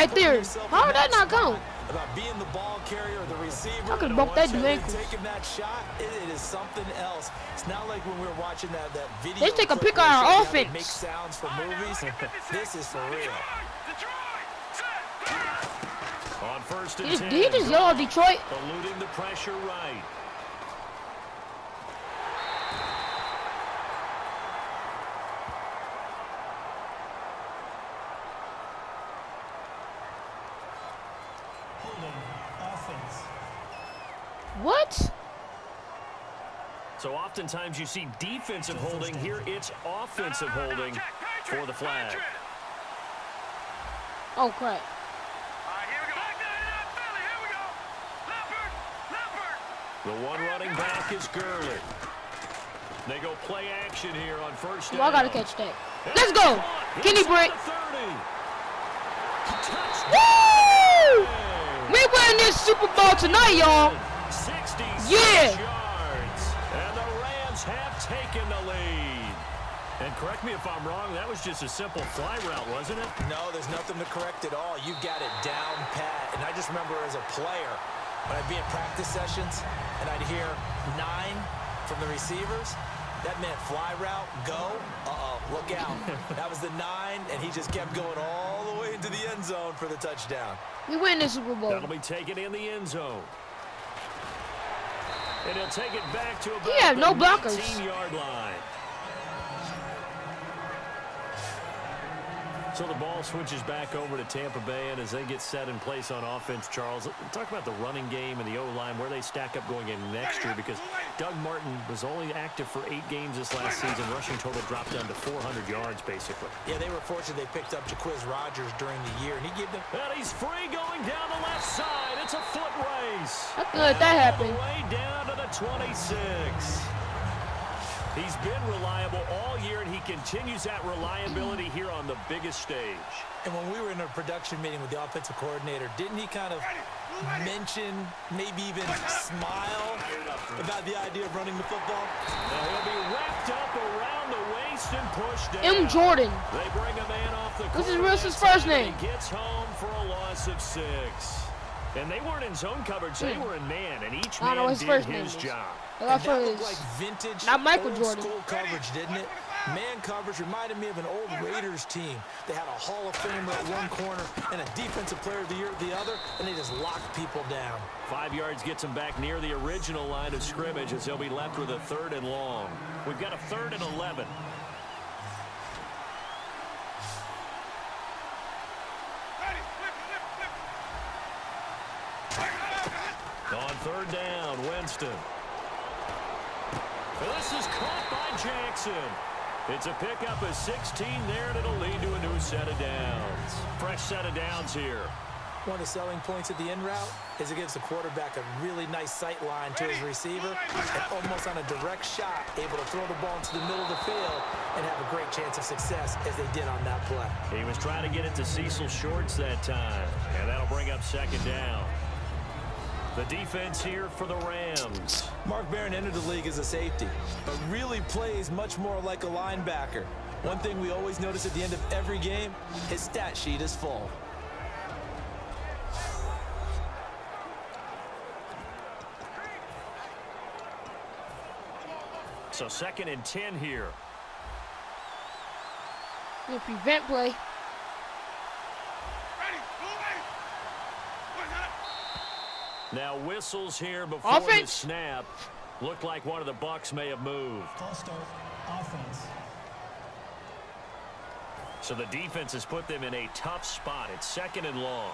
right there. How did that not count? About being the ball carrier or the receiver. I could have bumped that dude ankle. Taking that shot, it is something else. It's not like when we were watching that video. They take a pick on our offense. Make sounds for movies. This is for real. On first and 10. Did he just yell at Detroit? Eluding the pressure right. What? So oftentimes you see defensive holding. Here it's offensive holding for the flag. Oh, crap. The one running back is Gurley. They go play action here on first down. Well, I got to catch that. Let's go. Kenny Britt. Woo! We win this Super Bowl tonight, y'all. 66 Yeah. yards. And the Rams have taken the lead. And correct me if I'm wrong, that was just a simple fly route, wasn't it? No, there's nothing to correct at all. You got it down pat. And I just remember as a player, when I'd be in practice sessions and I'd hear 9 from the receivers, that meant fly route, go, look out. That was the 9, and he just kept going all the way into the end zone for the touchdown. We win this Super Bowl. That'll be taken in the end zone. And he'll take it back to about He had no blockers. 18-yard line. So the ball switches back over to Tampa Bay, and as they get set in place on offense, Charles, talk about the running game and the O-line, where they stack up going in next year, because Doug Martin was only active for 8 games this last season. Rushing total dropped down to 400 yards, basically. Yeah, they were fortunate they picked up Jaquiz Rogers during the year, and he gave them... And he's free going down the left side. It's a foot race. How good that happened? All the way down to the 26. He's been reliable all year, and he continues that reliability here on the biggest stage. And when we were in a production meeting with the offensive coordinator, didn't he kind of mention, maybe even smile about the idea of running the football? Now he'll be wrapped up around the waist and pushed down. M. Jordan. They bring a man off the This is Wilson's first name. He gets home for a loss of 6. And they weren't in zone coverage, they were in man, and each man did his job. And that looked like vintage, not Michael old Jordan. School coverage, didn't it? Man coverage reminded me of an old Raiders team. They had a Hall of Famer at one corner and a Defensive Player of the Year at the other, and they just locked people down. 5 yards gets them back near the original line of scrimmage as they'll be left with a 3rd and long. We've got a 3rd and 11. On 3rd down, Winston. This is caught by Jackson. It's a pickup of 16 there, and it'll lead to a new set of downs. Fresh set of downs here. One of the selling points at the end route is it gives the quarterback a really nice sight line to his receiver, and almost on a direct shot, able to throw the ball into the middle of the field and have a great chance of success as they did on that play. He was trying to get it to Cecil Shorts that time, and that'll bring up 2nd down. The defense here for the Rams. Mark Barron entered the league as a safety, but really plays much more like a linebacker. One thing we always notice at the end of every game, his stat sheet is full. So 2nd and 10 here. We'll prevent play. Now whistles here before the snap. Looked like one of the Bucs may have moved. False start, offense. So the defense has put them in a tough spot. It's 2nd and long.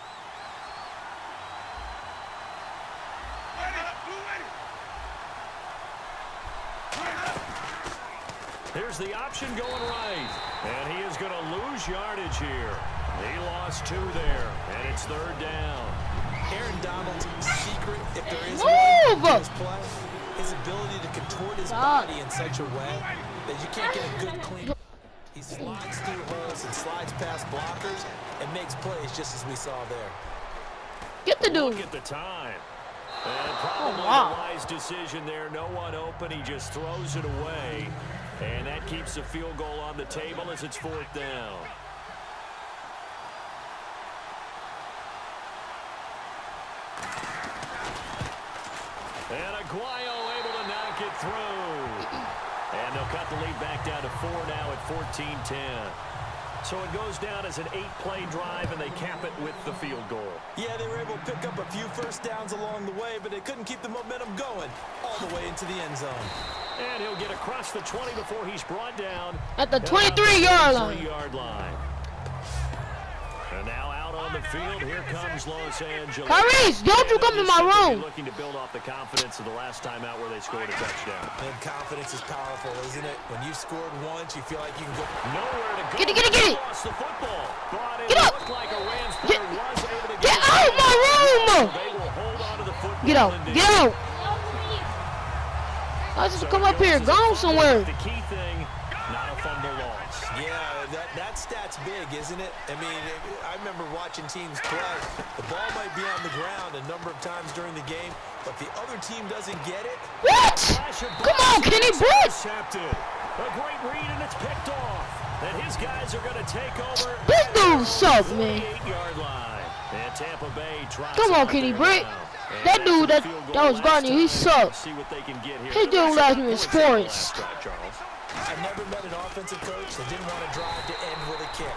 Here's the option going right. And he is going to lose yardage here. He lost 2 there, and it's 3rd down. Aaron Donald's secret, if there is one, to his play, his ability to contort his body in such a way that you can't get a good clean. He slides through holes and slides past blockers and makes plays just as we saw there. Get the dude. Look at the time. And probably a wise decision there. No one open. He just throws it away. And that keeps the field goal on the table as it's 4th down. And Aguayo able to knock it through. And they'll cut the lead back down to 4 now at 14-10. So it goes down as an 8-play drive, and they cap it with the field goal. Yeah, they were able to pick up a few first downs along the way, but they couldn't keep the momentum going all the way into the end zone. And he'll get across the 20 before he's brought down at the 23-yard line. And now out on the field, here comes Los Angeles. Tyrese, don't you come to my room. Looking to build off the confidence of the last time out where they scored a touchdown. And confidence is powerful, isn't it? When you've scored once, you feel like you can go nowhere to go. Get it. Lost the football. Get up. Looked like a Rams player was able to get out my room. They will hold on to the football. Get out. I just come up here, go somewhere. The key thing, not a fumble loss. Yeah, that stat's big, isn't it? I mean, I remember watching teams play. The ball might be on the ground a number of times during the game, but the other team doesn't get it. What? Come on, Kenny Britt. A great read, and it's picked off. And his guys are going to take over. This dude sucks, man. 8-yard line. And Tampa Bay tries. Come on, Kenny Britt. That dude that was guarding you, he sucks. His dude last name is Forrest. I've never met an offensive coach that didn't want to drive to end with a kick.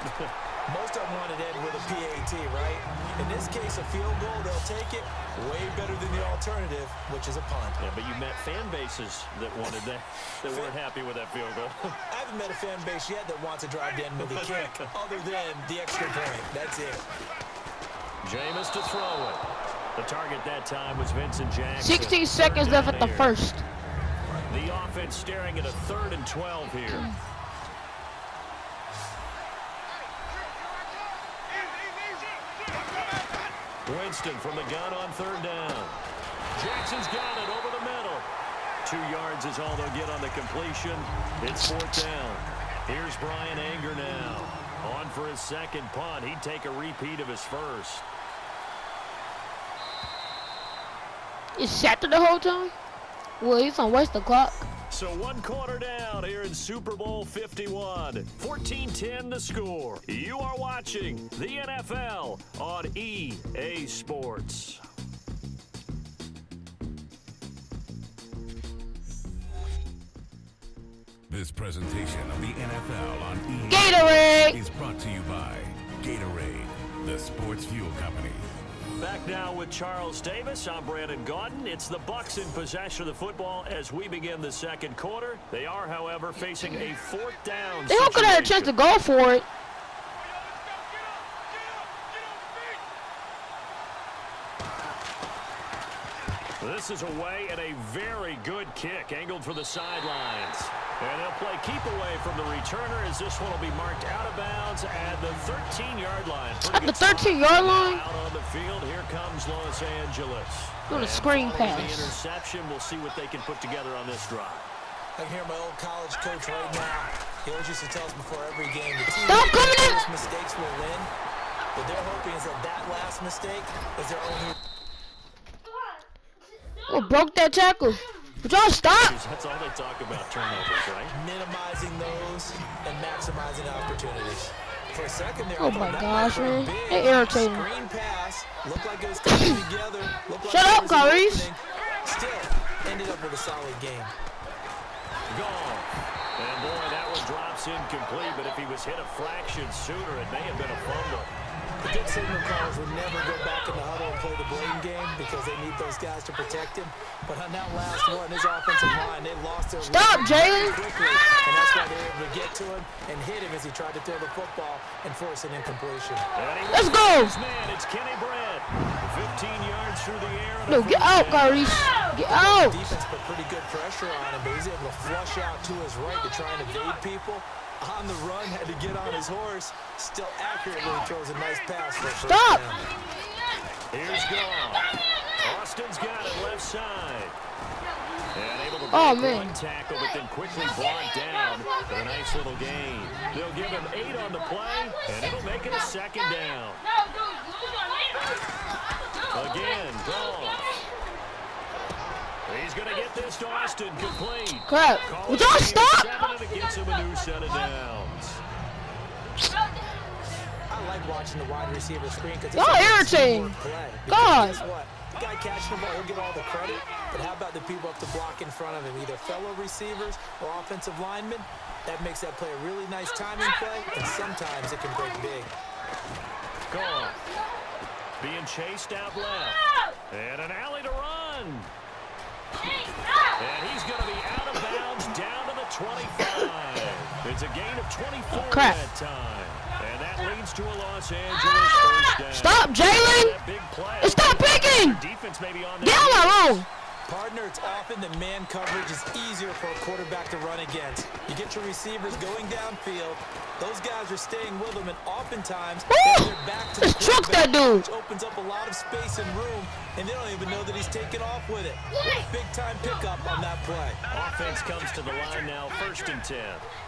Most of them want to end with a PAT, right? In this case, a field goal, they'll take it way better than the alternative, which is a punt. Yeah, but you met fan bases that wanted that weren't happy with that field goal. I haven't met a fan base yet that wants to drive to end with a kick, other than the extra point. That's it. Jameis to throw it. The target that time was Vincent Jackson. 16 seconds left at the first. The offense staring at a 3rd and 12 here. Winston from the gun on 3rd down. Jackson's got it over the middle. 2 yards is all they'll get on the completion. It's 4th down. Here's Brian Anger now. On for his second punt. He'd take a repeat of his first. Is sat there the whole time? Well, he's on waste the clock. So 1 quarter down here in Super Bowl 51. 14-10 the score. You are watching the NFL on EA Sports. This presentation of the NFL on EA Gatorade is brought to you by Gatorade, the sports fuel company. Back now with Charles Davis. I'm Brandon Gaudin. It's the Bucs in possession of the football as we begin the second quarter. They are, however, facing a 4th down. They don't get a chance to go for it. This is away and a very good kick angled for the sidelines. And they'll play keep away from the returner as this one will be marked out of bounds at the 13-yard line. At the 13-yard line? Out on the field, here comes Los Angeles. Doing a screen pass. The interception, we'll see what they can put together on this drive. I can hear my old college coach right now. He always used to tell us before every game, the team Stop coming in. mistakes will win. What they're hoping is that last mistake is their only. Oh, broke that tackle. But y'all stop. That's all they talk about, turnovers, right? Minimizing those and maximizing opportunities. For a second there, Oh my gosh, man. They irritating. Screen pass. Looked like it was coming together. Shut up, Tyrese. Still ended up with a solid game. Gone. And boy, that one drops incomplete, but if he was hit a fraction sooner, it may have been a fumble. The good signal callers would never go back in the huddle and play the blame game because they need those guys to protect him. But on that last one, his offensive line, they lost their Stop, Jalen. quickly, and that's why they were able to get to him and hit him as he tried to throw the football and force an incompletion. Let's go. Man, it's Kenny Britt. 15 yards through the air. No, get out, Tyrese. Get out. Defense put pretty good pressure on him, but he's able to flush out to his right to try and evade people. On the run, had to get on his horse. Still accurately throws a nice pass for a first Stop. down. Here's Gone. Austin's got it left side. And able to Oh, break man. one tackle, but then quickly brought down for a nice little gain. They'll give him 8 on the play, and it'll make it a 2nd down. Again, Gone. He's going to get this to Austin complete. Crap. Would y'all stop? 7, and it gets him a new set of downs. I like watching the wide receiver screen because Y'all irritating. play. God. Guess what? Guy catching the ball, he'll get all the credit. But how about the people up to block in front of him, either fellow receivers or offensive linemen? That makes that play a really nice timing play, and sometimes it can break big. Gone. Being chased out left. And an alley to run. And he's going to be out of bounds down to the 25. It's a gain of 24 that time. And that leads to a Los Angeles first down. Stop, Jalen! Stop picking! Defense may be on get on my road! Partner, it's often that man coverage is easier for a quarterback to run against. You get your receivers going downfield. Those guys are staying with them, and oftentimes they're back to the that dude. which opens up a lot of space and room, and they don't even know that he's taking off with it. Big-time pickup on that play. Offense comes to the line now, 1st and 10.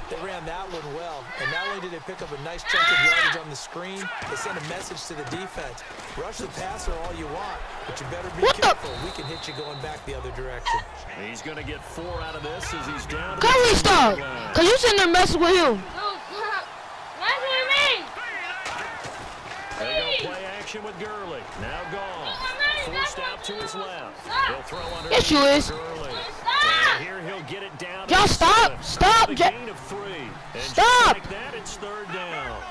They ran that one well, and not only did they pick up a nice chunk of yardage on the screen, they sent a message to the defense. Rush the passer all you want, but you better be careful. We can hit you going back the other direction. He's going to get 4 out of this as he's down. Can we stop? Because you sitting there messing with him. They go play action with Gurley. Now gone. Forced out to his left. He'll throw under. Yes, you is. Gurley. And here he'll get it down. Just stop. Stop. A gain of 3. And Stop. Like that, it's 3rd down.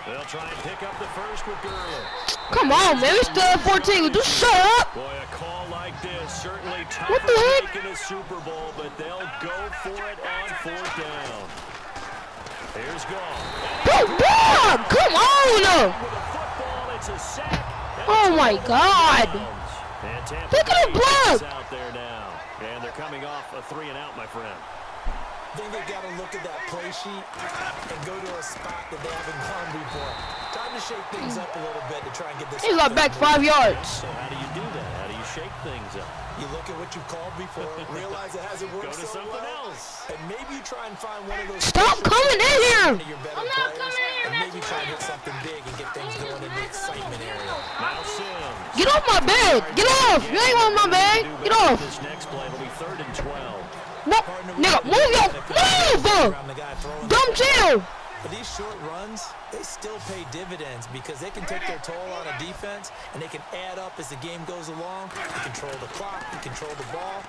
They'll try and pick up the first with Gurley. Come on, man. We still at 14. Just shut up. Boy, a call like this certainly tough What the heck? to make in a Super Bowl, but they'll go for it on 4th down. Here's gone. Come on. Oh, my God. Look at the blood. Out there now. And they're coming off a 3-and-out, my friend. I think they've got to look at that play sheet and go to a spot that they haven't gone before. Time to shake things up a little bit to try and get this. He got back 5 yards. So how do you do that? How do you shake things up? You look at what you called before, realize it hasn't worked Go to so something well, else. and maybe you try and find one of those. Stop coming in here. I'm not coming in. And maybe try and hit something big and get things going in the excitement area. Now Sims. Get off my bed. Get off. You ain't on my bed. Get off. This next play will be 3rd and 12. No, nigga, move your move. Dumb chill. But these short runs, they still pay dividends because they can take their toll on a defense and they can add up as the game goes along. You control the clock, you control the ball,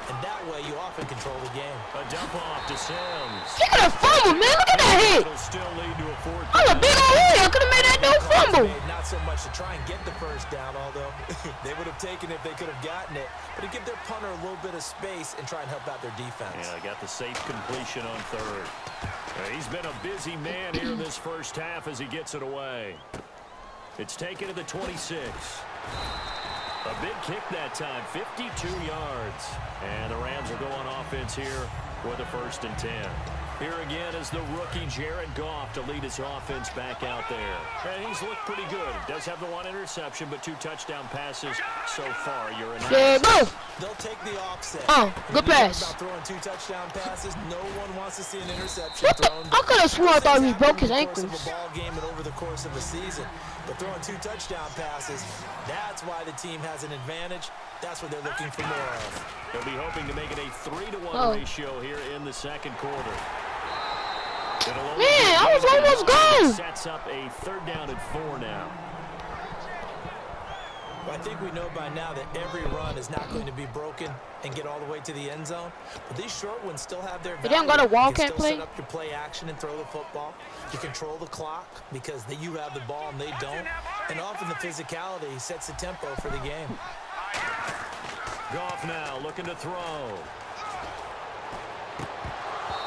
and that way you often control the game. A dump off to Sims. Look at that fumble, man. Look at that hit. It'll still lead to a 4th I'm a down. big old hit. I could have made that no fumble. Not so much to try and get the first down, although they would have taken it if they could have gotten it. But to give their punter a little bit of space and try and help out their defense. Yeah, got the safe completion on 3rd. He's been a busy man here in this first half as he gets it away. It's taken to the 26. A big kick that time, 52 yards. And the Rams will go on offense here with a 1st and 10. Here again is the rookie Jared Goff to lead his offense back out there. And he's looked pretty good. Does have the 1 interception, but 2 touchdown passes so far. You're in. Yeah, go. They'll take the offset. Oh, good pass. About throwing 2 touchdown passes, no one wants to see an interception What the? thrown. I could have sworn I thought he broke his Over the course ankles. of a ball game and over the course of a season. But throwing 2 touchdown passes, that's why the team has an advantage. That's what they're looking for more of. They'll be hoping to make it a 3-to-1 ratio here in the 2nd quarter. Man, I was almost gone. Sets up a 3rd down and 4 now. Well, I think we know by now that every run is not going to be broken and get all the way to the end zone. But these short ones still have their value. They don't got a wildcat You can still play? set up your play action and throw the football. You control the clock because you have the ball and they don't. And often the physicality sets the tempo for the game. Goff now looking to throw.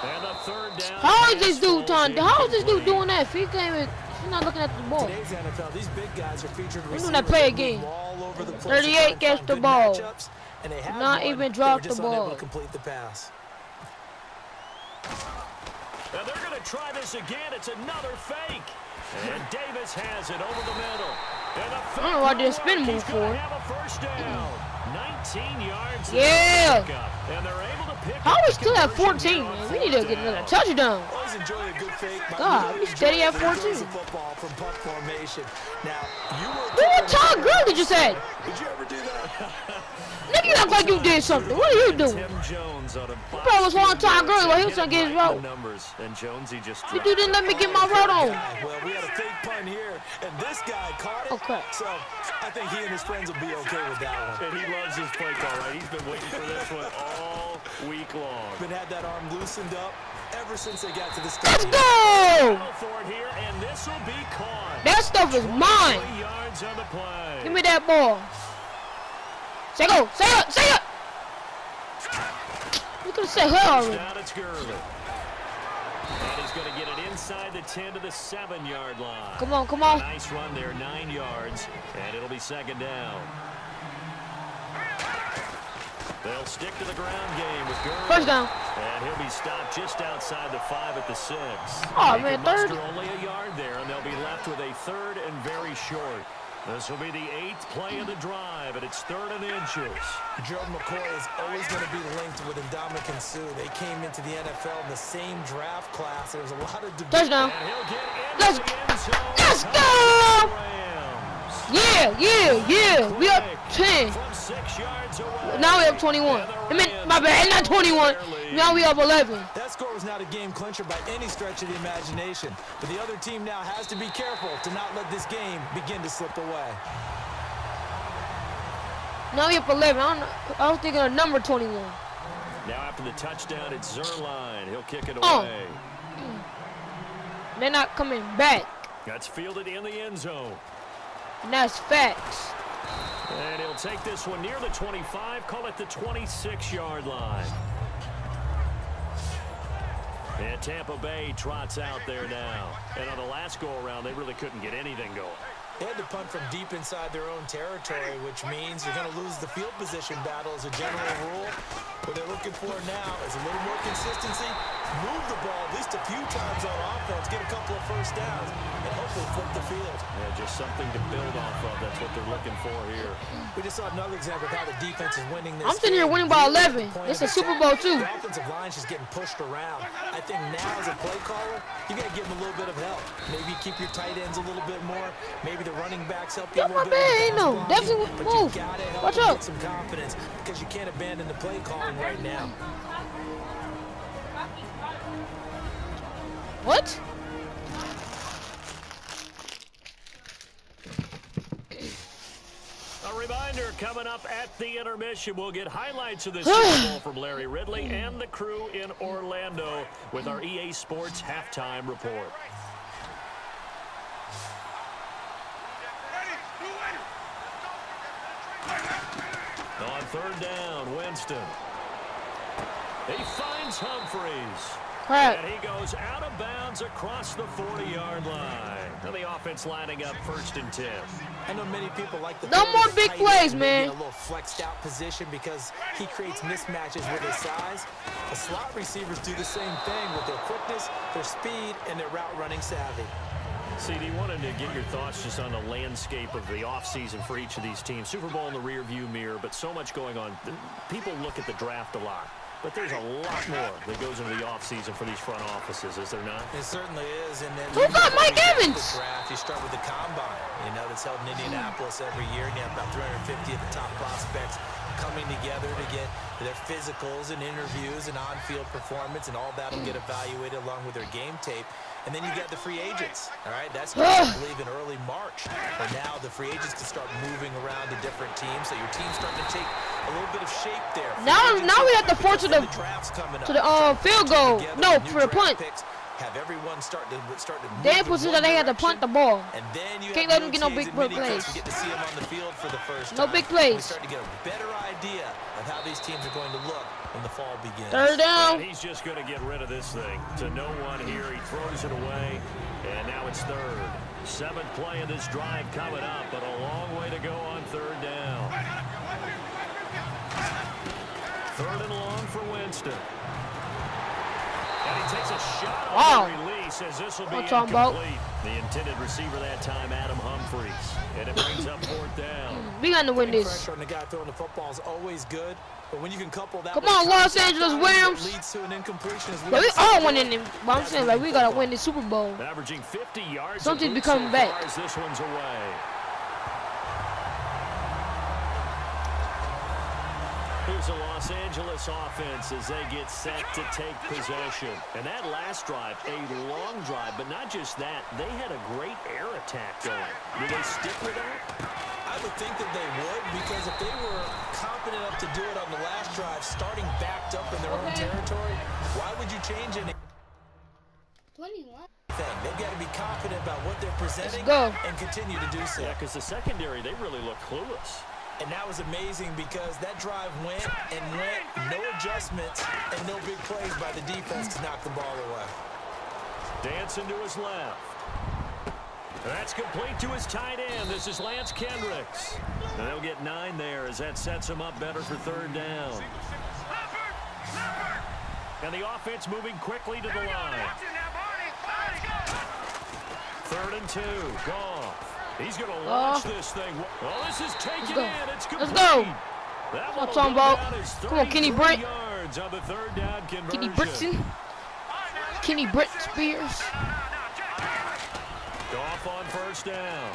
And a 3rd down. How is this dude doing that? If he can't even, he's not looking at the ball. Today's NFL, these big guys are featured We're doing that play again. all over the place. 38 gets the ball. And they have Not won, even they drop were just the ball. unable to complete the pass. And they're going to try this again. It's another fake. And Davis has it over the middle. And the I don't know why I didn't spin move he's for going to it. have a 1st down. 19 yards. Yeah. And they're able to pick How up are we the still at conversion 14, here on man? We need to 4th get down. another touchdown. Always enjoy a good fake. but God, really we steady enjoy at the 14. use of football from punt formation. Now, you were Look what Todd Gurley just said. Did you ever do that? Nigga, you act like you did something. What are you doing? Tim Jones on a You probably was on Todd Gurley while he was trying to get his route. numbers, and Jonesy just You dude didn't let me get my route on. Well, we had a fake punt punt here, and this guy caught it. Okay. So I think he and his friends will be okay with that one. And he loves his play call, right? He's been waiting for this one all week long. Been had that arm loosened up ever since they got to the Let's stadium. go! For it here, and this will be caught. That stuff is mine. 20 yards on the play. Give me that ball. Say go. Say it. Say it. You could have said her already. Down it's Gurley. And he's going to get it inside the 10 to the 7-yard line. Come on, come on. Nice run there, 9 yards, and it'll be second down. They'll stick to the ground game with Gurley. First down. And he'll be stopped just outside the 5 at the 6. Oh, They man, can third. muster only a yard there, and they'll be left with a 3rd and very short. This will be the 8th play of the drive, and it's 3rd and inches. Gerald McCoy is always going to be linked with Ndamukong Suh. They came into the NFL in the same draft class. There's a lot of debate. Touchdown. And he'll get Let's, into the end zone. let's go! Rams. Yeah, yeah, yeah. We up 10. From 6 yards away. Now we up 21. I mean, my bad, not 21. Now we up 11. That score was not a game clincher by any stretch of the imagination. But the other team now has to be careful to not let this game begin to slip away. Now we up 11. I was thinking of number 21. Now after the touchdown, it's Zerline. He'll kick it Oh. away. They're not coming back. That's fielded in the end zone. And that's facts. And he'll take this one near the 25, call it the 26-yard line. And Tampa Bay trots out there now. And on the last go-around, they really couldn't get anything going. They had to punt from deep inside their own territory, which means you're going to lose the field position battle as a general rule. What they're looking for now is a little more consistency, move the ball at least a few times on offense, get a couple of first downs, and hopefully flip the field. Yeah, just something to build off of. That's what they're looking for here. We just saw another example of how the defense is winning this I'm sitting here winning by 11. It's a Super Bowl, too. The offensive line's just getting pushed around. I think now as a play caller, you got to give them a little bit of help. Maybe keep your tight ends a little bit more. Maybe the running backs help you a Yo, little my bit. man, with ain't the no. pass Definitely blocking, move. But you got to help Watch them out. get some confidence because you can't abandon the play calling right now. What? A reminder, coming up at the intermission, we'll get highlights of this Super Bowl from Larry Ridley and the crew in Orlando with our EA Sports halftime report. On 3rd down, Winston. He finds Humphreys. Crap. And he goes out of bounds across the 40-yard line. And the offense lining up 1st and 10. I know many people like the No more big plays, man. A little flexed out position because he creates mismatches with his size. The slot receivers do the same thing with their quickness, their speed, and their route running savvy. CD, wanted to get your thoughts just on the landscape of the offseason for each of these teams. Super Bowl in the rearview mirror, but so much going on. People look at the draft a lot, but there's a lot more that goes into the offseason for these front offices, is there not? It certainly is. And then Who got Mike Evans? The draft, you start with the combine, that's held in Indianapolis every year, and you have about 350 of the top prospects coming together to get their physicals and interviews and on-field performance, and all that will get evaluated along with their game tape. And then you got the free agents, all right? That's, I believe, in early March. But now the free agents can start moving around to different teams, so your team's starting to take a little bit of shape there. Now we have to force to the field goal. No, for the punt. Have everyone start to They put it that they had to punt the ball. And then you Can't have let them get no OTAs big and mini plays. cuts. We get to see them on the field for the first No time. big plays. We start to get a better idea of how these teams are going to look when the fall begins. 3rd down. And he's just going to get rid of this thing. To no one here. He throws it away. And now it's 3rd. 7th play of this drive coming up, but a long way to go on 3rd down. 3rd and long for Winston. And he takes a shot on the release as this will be incomplete. The intended receiver that time, Adam Humphreys. And it brings up 4th down. We got to win this. Pressure on the guy throwing the football is always good, but when you can couple that Come with on, Los contact Angeles times that Rams. leads to an incompletion as But we see all today, winning them. But I'm saying, like, we got to win the Super Bowl. Averaging 50 yards. Something's becoming back. As this one's away. Here's here's a Los Angeles offense as they get set to take possession. And that last drive, a long drive, but not just that. They had a great air attack going. Do they stick with that? I would think that they would, because if they were confident enough to do it on the last drive, starting backed up in their own territory, why would you change anything? 21. They've got to be confident about what they're presenting and continue to do so. Yeah, because the secondary, they really look clueless. And that was amazing because that drive went and went, no adjustments and no big plays by the defense to knock the ball away. Dancing to his left. That's complete to his tight end. This is Lance Kendricks. And they'll get 9 there as that sets him up better for third down. And the offense moving quickly to the line. 3rd and 2. Goff. He's going to launch this thing. Oh, this is taken in. It's complete. Let's go. That's what I'm talking about. Come on, Kenny Britt. Yards on the third down conversion. Kenny Britson. Kenny Britt Spears. Goff on first down.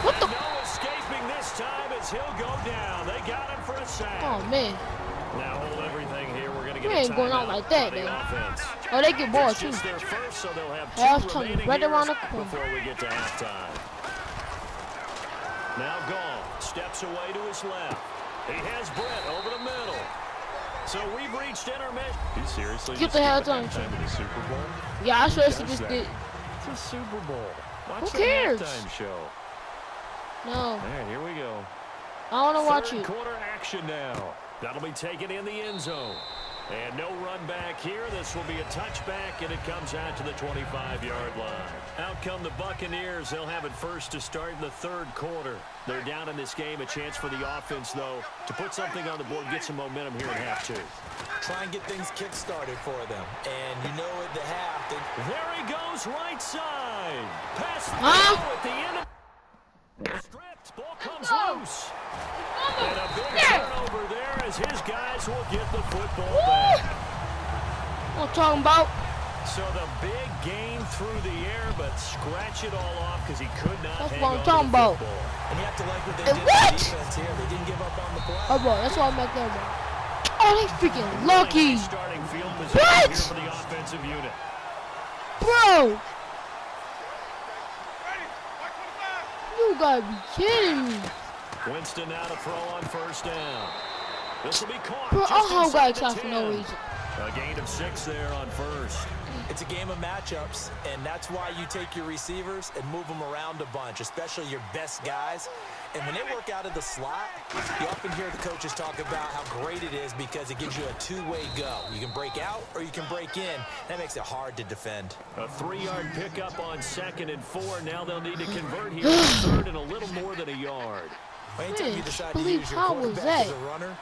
What the? No escaping this time as he'll go down. They got him for a sack. Oh, man. Now hold everything here. We're going to get We a ain't going out timeout like that, for the man. offense. Oh, they get ball, It's too. just their first, so they'll have Half 2 time remaining right around the years corner. before we get to halftime. Now Goff steps away to his left. He has Brett over the middle. So we've reached intermission. You seriously Get just the skip halftime halftime in the Super Bowl? Yeah, I sure Who does just that? did. It's a Super Bowl. Watch Who the cares? halftime show. No, All right, here we go. I want to watch Third it. quarter action now. That'll be taken in the end zone. And no run back here. This will be a touchback, and it comes out to the 25-yard line. Out come the Buccaneers. They'll have it first to start in the third quarter. They're down in this game. A chance for the offense, though, to put something on the board, get some momentum here in half 2. Try and get things kick-started for them. And you know at the half, There he goes, right side. Pass at the end of stripped. Ball comes loose. And a big turnover there as his guys will get the football back. What I'm talking about? So the big gain through the air, but scratch it all off because he could not That's hang what I'm on talking to the about. football. and you have to like what they Hey, did what? on defense here. They didn't give up on the play. Oh, boy, that's what I'm at there, bro. Oh, they freaking lucky. Starting field position What? here for the offensive unit. Bro. You gotta be kidding me. Winston now to throw on first down. This will be caught. Bro, just I'll hold inside guys the for no 10. reason. A gain of 6 there on first. It's a game of matchups, and that's why you take your receivers and move them around a bunch, especially your best guys. And when they work out of the slot, you often hear the coaches talk about how great it is because it gives you a two-way go. You can break out or you can break in. That makes it hard to defend. A 3-yard pickup on 2nd and 4. Now they'll need to convert here on 3rd and a little more than a yard. Anytime you Man, decide to believe use your how was quarterback as that? a runner,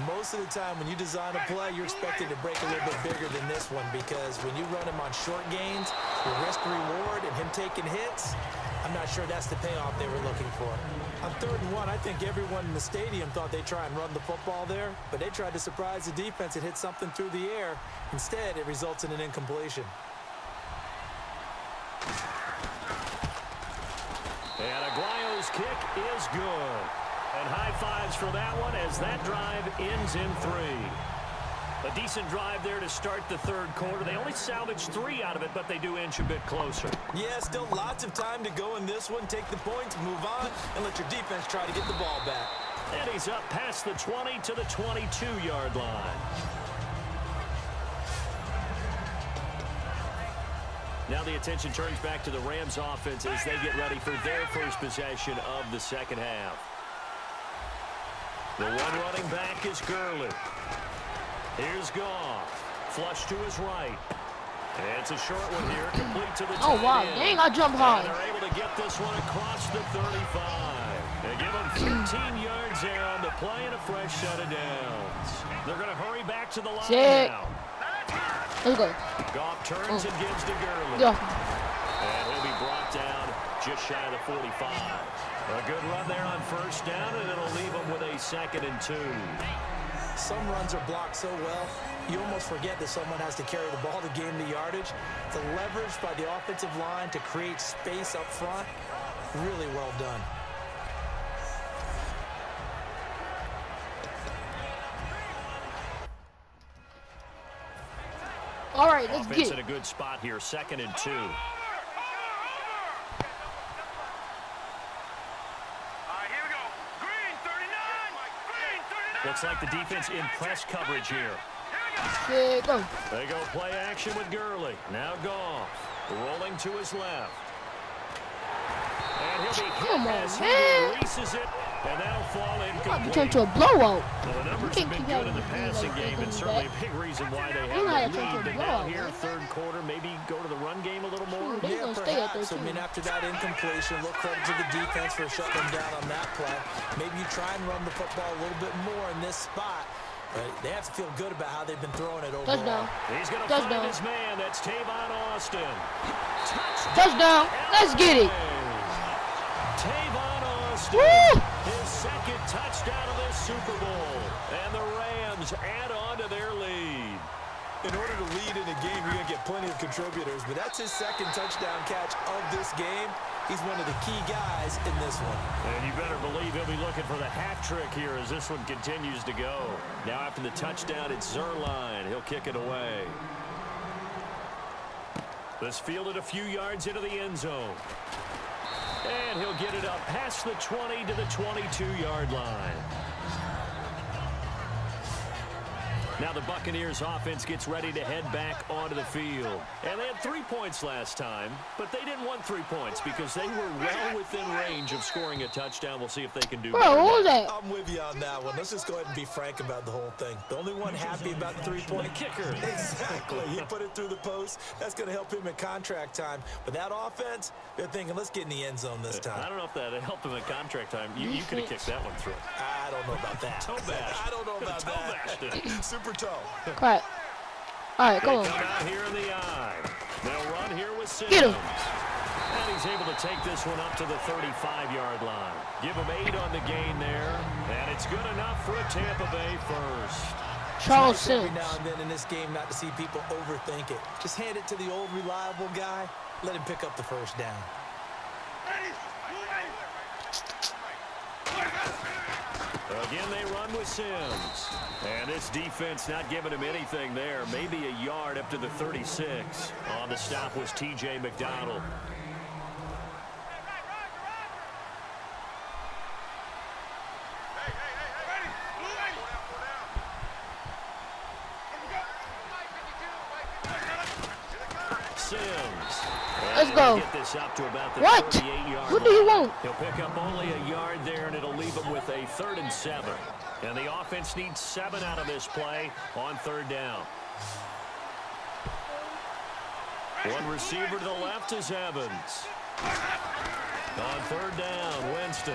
most of the time when you design a play, you're expected to break a little bit bigger than this one because when you run him on short gains, the risk-reward and him taking hits, I'm not sure that's the payoff they were looking for. On 3rd and 1, I think everyone in the stadium thought they'd try and run the football there, but they tried to surprise the defense and hit something through the air. Instead, it results in an incompletion. And Aguayo's kick is good. And high fives for that one as that drive ends in 3. A decent drive there to start the 3rd quarter. They only salvaged 3 out of it, but they do inch a bit closer. Yeah, still lots of time to go in this one. Take the points, move on, and let your defense try to get the ball back. And he's up past the 20 to the 22-yard line. Now the attention turns back to the Rams offense as they get ready for their first possession of the second half. The one running back is Gurley. Here's Goff. Flush to his right. And it's a short one here, complete to the Oh, tight wow. end. Dang, I jump high. And they're able to get this one across the 35. They give him 13 yards there on the play and a fresh set of downs. They're going to hurry back to the line Sick. now. Let's go. Goff turns and gives to Gurley. Yeah. And he'll be brought down just shy of the 45. A good run there on first down, and it'll leave him with a 2nd and 2. Some runs are blocked so well, you almost forget that someone has to carry the ball to gain the yardage. The leverage by the offensive line to create space up front, really well done. All right, let's Offense get in a it. good spot here, 2nd and 2. Looks like the defense in press coverage here. Here go. They go play action with Gurley. Now Goff rolling to his left. And he'll be hit Come on, as he man. releases it, and that'll fall Might be incomplete. turned to a blowout. Well, the numbers You have been can't keep good in the having passing like game, and this certainly back. a big reason why they You know how have to the turn to lead. a But now blowout, here, man. 3rd quarter, maybe go to the run game a little more. They're Yeah, gonna stay out there perhaps. I too. mean, after that incompletion, a little credit to the defense for shutting them down on that play. Maybe you try and run the football a little bit more in this spot. But they have to feel good about how they've been throwing it overall. Touchdown. He's going to Touchdown. find his man. That's Tavon Austin. Touchdown. Let's get it. Tavon Austin. Woo! His 2nd touchdown of this Super Bowl. And the Rams add on to their lead. In order to lead in a game, you're going to get plenty of contributors. But that's his 2nd touchdown catch of this game. He's one of the key guys in this one. And you better believe he'll be looking for the hat trick here as this one continues to go. Now after the touchdown, it's Zerline. He'll kick it away. This fielded a few yards into the end zone. And he'll get it up past the 20 to the 22-yard line. Now the Buccaneers offense gets ready to head back onto the field. And they had 3 points last time, but they didn't want 3 points because they were well within range of scoring a touchdown. We'll see if they can do Bro, better. what was that? I'm with you on that one. Let's just go ahead and be frank about the whole thing. The only one happy about the 3-point kicker. Exactly. He put it through the post. That's going to help him in contract time. But that offense, they're thinking, let's get in the end zone this time. I don't know if that helped him in contract time. You could have kicked that one through. I don't know about that. Toe bash. I don't know about Toe bashed that. it. Super toe. Right. All right, They come come on. out here in the eye. They'll run here with Sims. Get him. And he's able to take this one up to the 35-yard line. Give him 8 on the gain there. And it's good enough for a Tampa Bay first. Charles It's nice every Sims. now and then in this game not to see people overthink it. Just hand it to the old reliable guy. Let him pick up the first down. Again, they run with Sims. And this defense not giving him anything there. Maybe a yard up to the 36. On the stop was T.J. McDonald. Sims. Let's go. Get this up to about the What? 38-yard What do you line. want? He'll pick up only a yard there, and it'll leave him with a 3rd and 7. And the offense needs 7 out of this play on 3rd down. One receiver to the left is Evans. On 3rd down, Winston.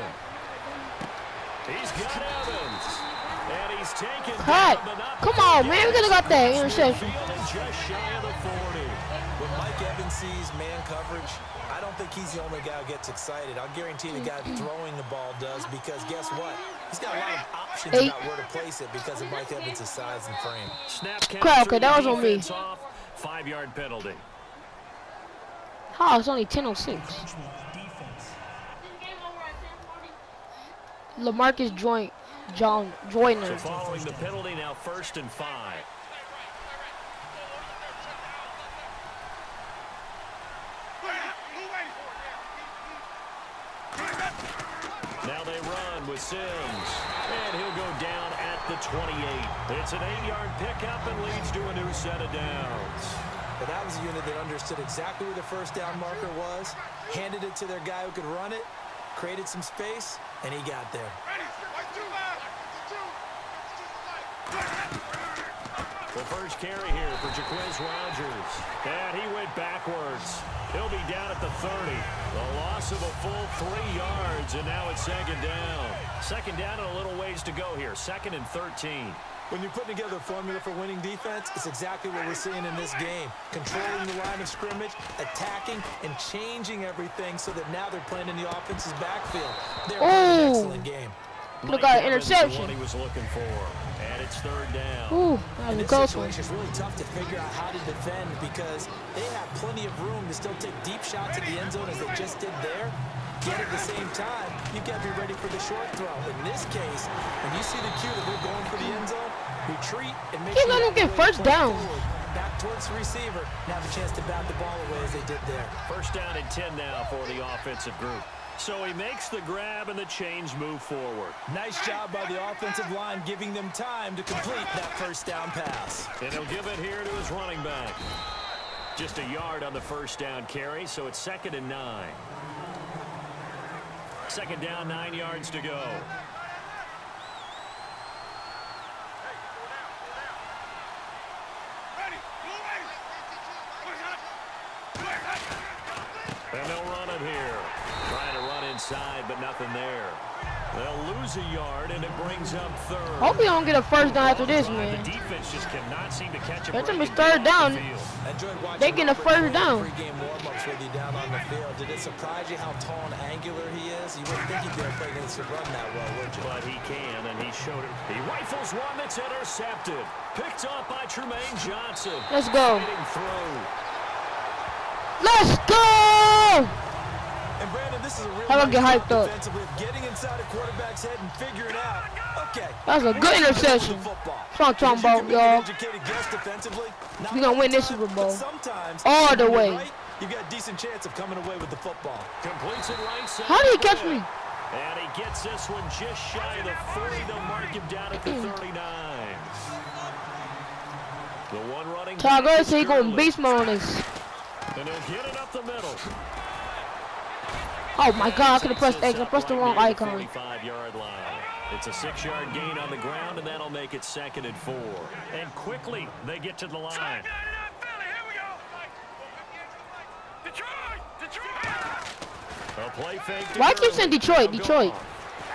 He's got Evans. And he's taken Cut. down, but not Come on, man. We could have got that interception. field and just shy of the 40. When Mike Evans sees man coverage, I don't think he's the only guy who gets excited. I'll guarantee the guy throwing the ball does, because guess what? He's got a lot of options about where to place it because of Mike Evans' size and frame. Snap count. Crap, through that the was on me. defense off. 5-yard penalty. Oh, it's only 10:06. Defense. LaMarcus So Joyner. following the penalty, now 1st and 5. Now they run with Sims. And he'll go down at the 28. It's an 8-yard pickup and leads to a new set of downs. But that was a unit that understood exactly where the first down marker was, handed it to their guy who could run it, created some space, and he got there. The first carry here for Jaquiz Rogers. And he went backwards. He'll be down at the 30. The loss of a full 3 yards, and now it's 2nd down. 2nd down and a little ways to go here. 2nd and 13. When you're putting together a formula for winning defense, it's exactly what we're seeing in this game. Controlling the line of scrimmage, attacking, and changing everything so that now they're playing in the offense's backfield. They're playing an excellent game. Look at Evans is the interception. one he was looking for. And it's 3rd down. Ooh, that was In a this close one. situation, it's really tough to figure out how to defend because they have plenty of room to still take deep shots at the end zone as they just did there. Yet at the same time, you've got to be ready for the short throw. In this case, when you see the cue that they're going for the end zone, retreat and make He sure let you him have get the way to first play down. forward. back towards the receiver, and have a chance to bat the ball away as they did there. First down and 10 now for the offensive group. So he makes the grab and the chains move forward. Nice job by the offensive line giving them time to complete that first down pass. And he'll give it here to his running back. Just a yard on the first down carry, so it's 2nd and 9. 2nd down, 9 yards to go. And they'll run it here. Trying to run inside, but nothing there. They'll lose a yard, and it brings up 3rd. Hope you don't get a first down after this, man. The defense just cannot seem to catch a break. That's his 3rd down. They getting a 1st down. Pre-game warm-ups with you down on the field. Did it surprise you how tall and angular he is? You wouldn't think he'd be able to play against the run that well, would you? But he can, and he showed it. He rifles one that's intercepted. Picked up by Tremaine Johnson. Let's go. Fighting through. Let's go! And Brandon, this is a real How about get hyped up? Getting inside a quarterback's head and figuring out, okay. That's a good interception. That's what I'm talking about, y'all. We're going to win this Super Bowl. All the way. You've got a decent chance of coming away with the football. Completes it right side. How did he catch me? And he gets this one just shy of the 40 to mark him down at the 39. The one running. Tiger said he's going beast mode on this. And he'll get it up the middle. Oh my God, I could have pressed X. I pressed the wrong icon. 45-yard line. It's a 6-yard gain on the ground, and that'll make it 2nd and 4. And quickly, they get to the line. A play fake. Why keep saying Detroit? Detroit.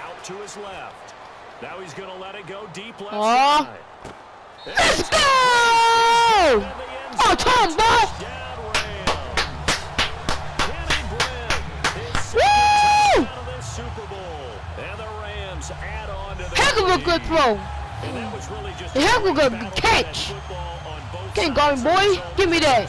Out to his left. Now he's going to let it go deep left side. Let's go! Oh, Tom, boy! Woo! Super Bowl. And the Rams add on to the heck of a good throw. The heck of a good catch. Can't guard me, boy. Give me that.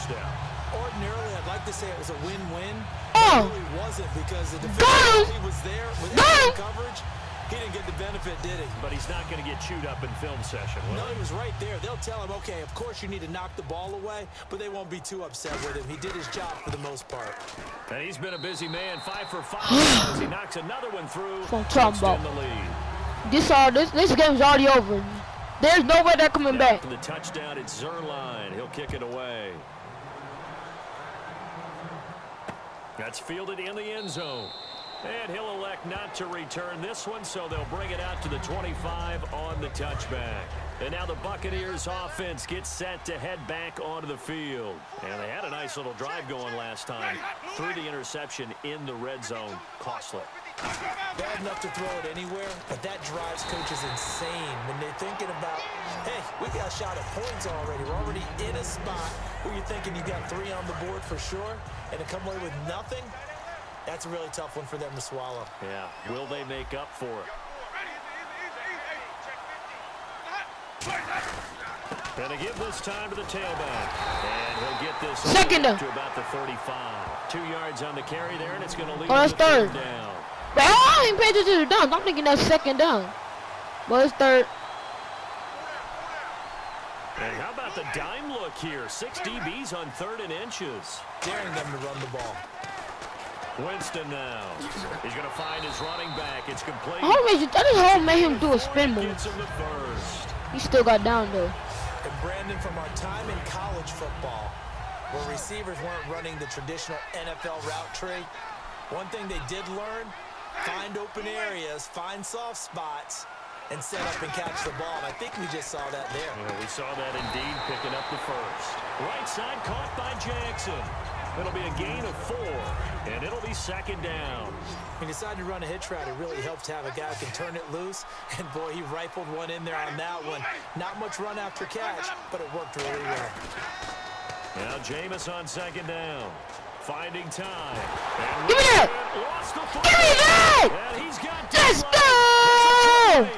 Ordinarily, I'd like to say it was a win-win. Oh. It really wasn't because the defense was there with coverage. He didn't get the benefit, did he? But he's not going to get chewed up in film session, will No, he was right there. They'll tell him, okay, of course you need to knock the ball away, but they won't be too upset with him. He did his job for the most part. And he's been a busy man, 5 for 5 as he knocks another one through. From the lead. This game's already over. There's no way they're coming back. For the touchdown, it's Zerline. He'll kick it away. That's fielded in the end zone. And he'll elect not to return this one, so they'll bring it out to the 25 on the touchback. And now the Buccaneers offense gets set to head back onto the field. And they had a nice little drive going last time. Threw the interception in the red zone. Costly. Bad enough to throw it anywhere, but that drives coaches insane when they're thinking about, hey, we got a shot at points already. We're already in a spot where you're thinking you got 3 on the board for sure, and to come away with nothing, that's a really tough one for them to swallow. Yeah. Will they make up for it? Gonna give this time to the tailback. And he'll get this second down to about the 35. 2 yards on the carry there, and it's going to lead that's to 3rd down. But I ain't paying attention to the downs. I'm thinking that's 2nd down. Well, it's 3rd. And how about the dime look here? 6 DBs on 3rd and inches. Daring them to run the ball. Winston now. He's going to find his running back. It's complete. That is how made him do a spin move. Gets him to first. He still got down, though. And Brandon, from our time in college football, where receivers weren't running the traditional NFL route tree, one thing they did learn, find open areas, find soft spots, and set up and catch the ball. And I think we just saw that there. Yeah, we saw that indeed, picking up the first. Right side caught by Jackson. It'll be a gain of 4, and it'll be 2nd down. He decided to run a hitch route. It really helped to have a guy who can turn it loose. And, boy, he rifled one in there on that one. Not much run after catch, but it worked really well. Now Jameis on 2nd down. Finding time. And give me that! Lost the give me that! And he's got let's go!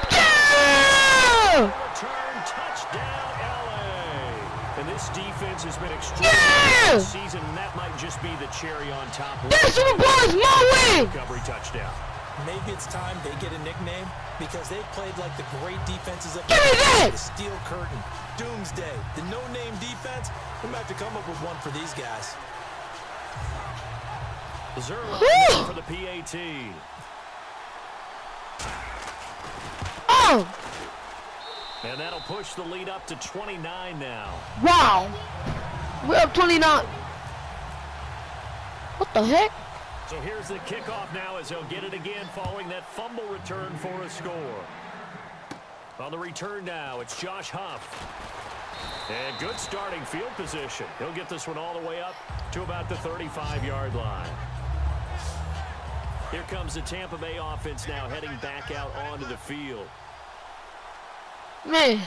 Yeah! Return touchdown, LA. And this defense has been extraordinary this season, and that might just be the cherry on top. This Super Bowl is my win! Recovery touchdown. Maybe it's time they get a nickname because they've played like the great defenses of the Steel Curtain. doomsday. The no-name defense, we might have to come up with one for these guys. Zerline for the PAT. Oh! And that'll push the lead up to 29 now. Wow! We're up 29. What the heck? So here's the kickoff now as he'll get it again following that fumble return for a score. On the return now, it's Josh Huff. And good starting field position. He'll get this one all the way up to about the 35-yard line. Here comes the Tampa Bay offense now heading back out onto the field. Man.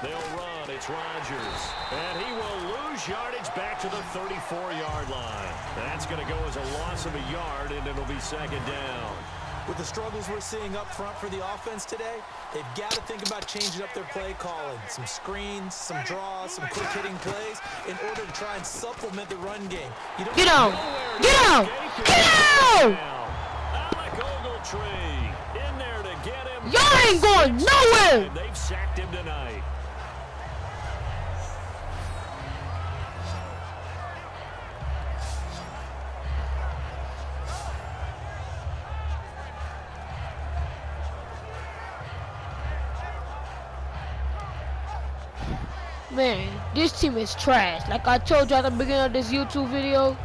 They'll run. It's Rodgers. And he will lose yardage back to the 34-yard line. That's going to go as a loss of a yard, and it'll be second down. With the struggles we're seeing up front for the offense today, they've got to think about changing up their play calling. Some screens, some draws, some quick-hitting plays in order to try and supplement the run game. You don't Get out! Get out! Get out! Alec Ogletree in there to get him. Y'all ain't going nowhere! They've sacked him tonight. Man, this team is trash. Like I told you at the beginning of this YouTube video,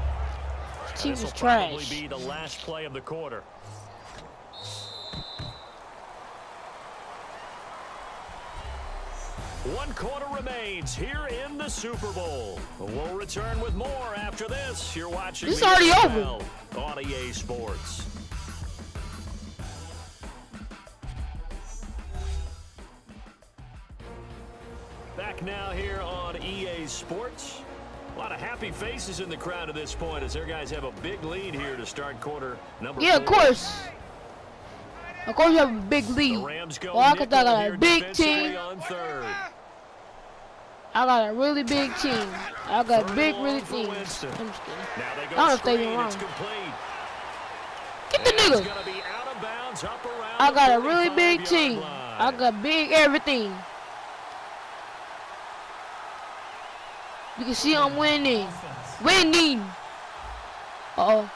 this team is trash. This will probably be the last play of the quarter. One quarter remains here in the Super Bowl. We'll return with more after this. You're watching This is already NFL over. on EA Sports. Back now here on EA Sports. A lot of happy faces in the crowd at this point as their guys have a big lead here to start quarter number 4. Yeah, of course. Of course you have a big lead. The Rams go Well, I got nickel a here big team. defensively on third. I got a really big team. I got Third big, and really long for teams. Winston. I'm just kidding. Now they I go don't know if they screen, even wrong. it's complete. Get the And it's nigga. gonna be out of bounds up around I the got a really big 45-yard team. line. I got big everything. You can see I'm winning. Winning. Uh-oh.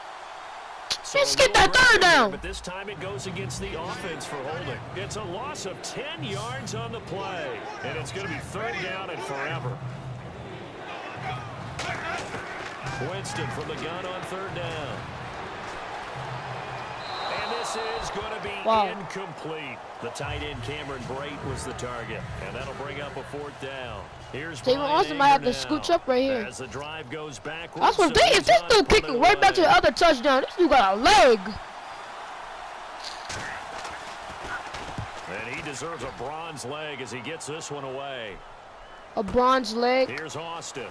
So Let's a get that little third pressure here, down. But this time it goes against the offense for holding. It's a loss of 10 yards on the play. And it's going to be third down and forever. Winston from the gun on third down. And this is going to be incomplete. The tight end Cameron Brate was the target. And that'll bring up a fourth down. Here's Taylor Austin might have to scooch up right here. As the drive goes backwards. That's what they, if this dude kicking right back to the other touchdown, this dude got a leg. And he deserves a bronze leg as he gets this one away. A bronze leg. Here's Austin.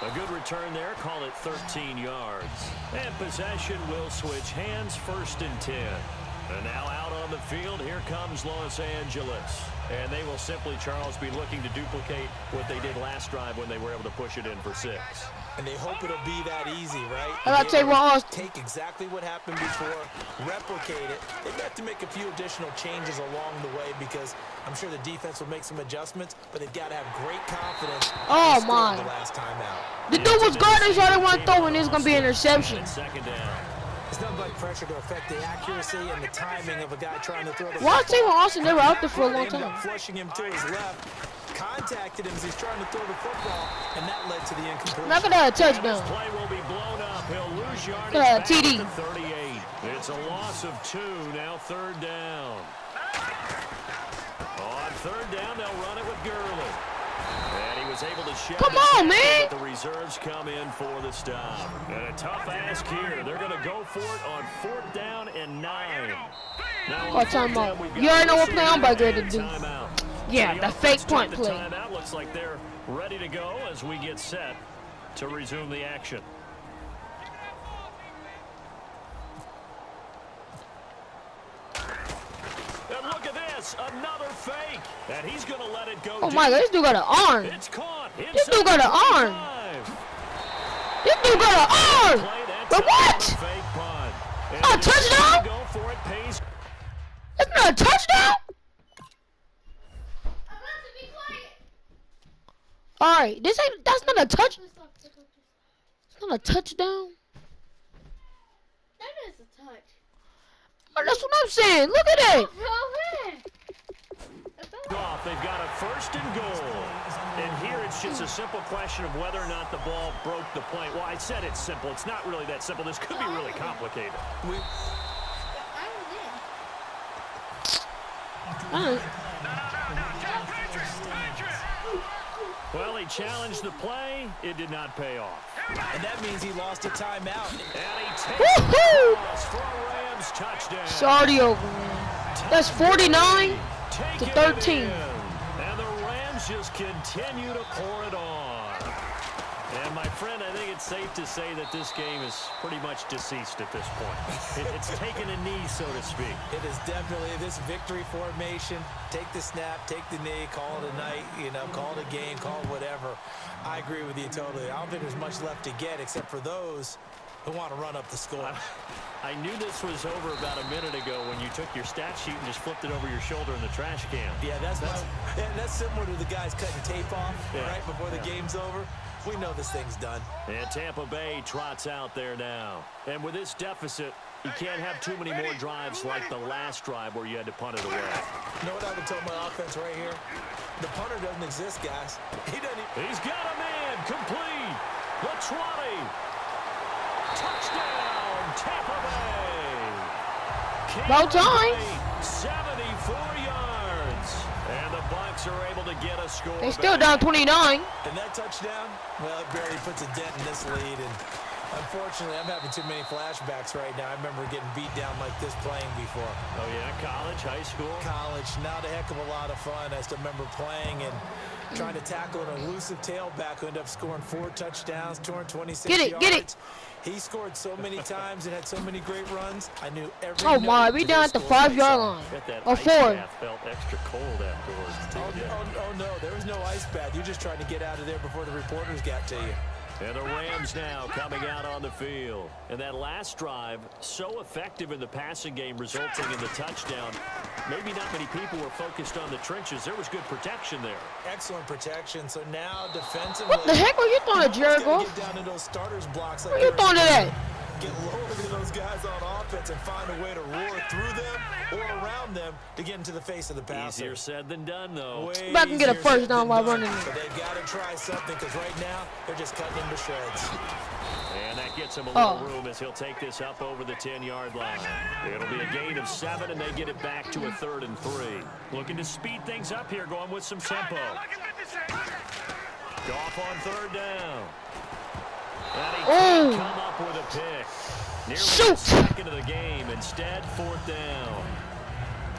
A good return there. Call it 13 yards. And possession will switch hands, 1st and 10. And now out on the field, here comes Los Angeles. And they will simply, Charles, be looking to duplicate what they did last drive when they were able to push it in for 6. And they hope it'll be that easy, right? I gotta tell you what, Austin. Take exactly what happened before, replicate it. They have to make a few additional changes along the way because I'm sure the defense will make some adjustments, but they've got to have great confidence. Oh, my. The last time out. The dude was guarding, so I didn't want to throw, and it's going to be an interception. Second down. It's nothing like pressure to affect the accuracy and the timing of a guy trying to throw the Why football. Taylor Austin never out there for a long Ended up time? flushing him to his left, contacted him as he's trying to throw the football, and that led to the incompletion. Look at that This touchdown. play will be blown up. He'll lose yardage Look at that back at TD. the 38. It's a loss of 2. Now third down. On third down, they'll run it with Gurley. And he was able to shed Come the on, tackle, man. but the reserves come in for the stop. And a tough ask here. They're going to go for it on 4th down and 9. Now Oh, on 4th down, timeout. we've You got already know what whistle play I'm about to and do. timeout. Yeah, The the offense fake took punt the play. timeout. Looks like they're ready to go as we get set to resume the action. And look at this, another fake, and he's going to let it go. Oh my God, this dude got an arm. It's caught. This dude got an arm. This You got an arm. But what? Not a touchdown? That's not a touchdown? Alright, that's not a touch. It's not a touchdown. That is a touch. Oh, that's what I'm saying. Look at it. They've got a 1st and goal. And here it's just a simple question of whether or not the ball broke the plane. Well, I said it's simple. It's not really that simple. This could be really complicated. Well, he challenged the play. It did not pay off. And that means he lost a timeout. And he takes the cross for a Rams touchdown. It's already over, man. That's 49 to 13. And the Rams just continue to pour it on. And my friend, I think it's safe to say that this game is pretty much deceased at this point. It's taken a knee, so to speak. It is definitely this victory formation. Take the snap, take the knee, call it a night, call it a game, call it whatever. I agree with you totally. I don't think there's much left to get except for those who want to run up the score. I knew this was over about a minute ago when you took your stat sheet and just flipped it over your shoulder in the trash can. Yeah, that's similar to the guys cutting tape off right before the game's over. We know this thing's done. And Tampa Bay trots out there now. And with this deficit, you can't have too many more drives like the last drive where you had to punt it away. You know what I would tell my offense right here? The punter doesn't exist, guys. He doesn't even... He's got a man complete. The 20. Touchdown, Tampa Bay. About time. 74 yards. And the Bucs are able to get a score. They still down 29. And that touchdown, well, it barely puts a dent in this lead. And unfortunately, I'm having too many flashbacks right now. I remember getting beat down like this playing before. Oh, yeah? College, high school? College. Not a heck of a lot of fun. I still remember playing and trying to tackle an elusive tailback who ended up scoring 4 touchdowns, 226 yards. Get it. He scored so many times and had so many great runs. I knew every Oh, my. We down at the 5-yard line. Or 4. Felt extra cold afterwards. Oh, no. There was no ice bath. You're just trying to get out of there before the reporters got to you. And the Rams now coming out on the field. And that last drive, so effective in the passing game, resulting in the touchdown. Maybe not many people were focused on the trenches. There was good protection there. Excellent protection. So now defensively... What the heck were you throwing at Jericho? Get down to those starters blocks. What are you throwing to that? Get lower to those guys on offense and find a way to roar through them or around them to get into the face of the passer. Easier said than done, though. But I can get a first down while running. But they've got to try something because right now they're just cutting them to shreds. And that gets him a little room as he'll take this up over the 10-yard line. It'll be a gain of 7, and they get it back to a 3rd and 3. Looking to speed things up here, going with some tempo. Goff on 3rd down. And he can't come up with a pick. Nearly a second of the game. Instead, 4th down.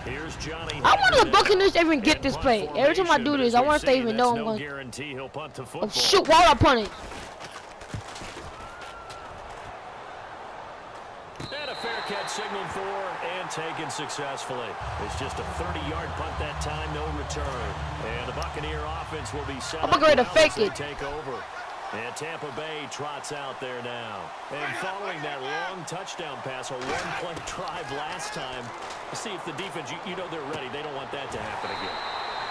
Here's Johnny. I wonder if the Buccaneers even get this play. Every time I do this, I wonder if they even know I'm going. Guarantee he'll punt the football. Oh, shoot, why would I punt it? And a fair catch signaled for and taken successfully. It's just a 30-yard punt that time, no return. And the Buccaneer offense will be set up. I'm going to fake it. Take over. And Tampa Bay trots out there now. And following that long touchdown pass, a one-play drive last time, see if the defense, you know they're ready. They don't want that to happen again.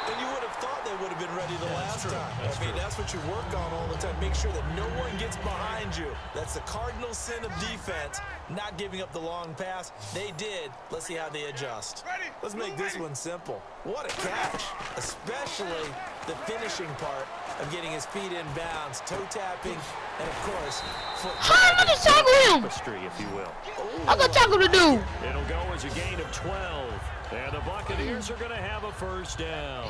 And you would have thought they would have been ready the last time. I mean, that's what you work on all the time. Make sure that no one gets behind you. That's the cardinal sin of defense, not giving up the long pass. They did. Let's see how they adjust. Let's make this one simple. What a catch, especially the finishing part of getting his feet in bounds, toe tapping, and of course, foot. How am I going to tackle him? Tapestry, if you will. I'm going to tackle the dude. It'll go as a gain of 12. And the Buccaneers are going to have a 1st down.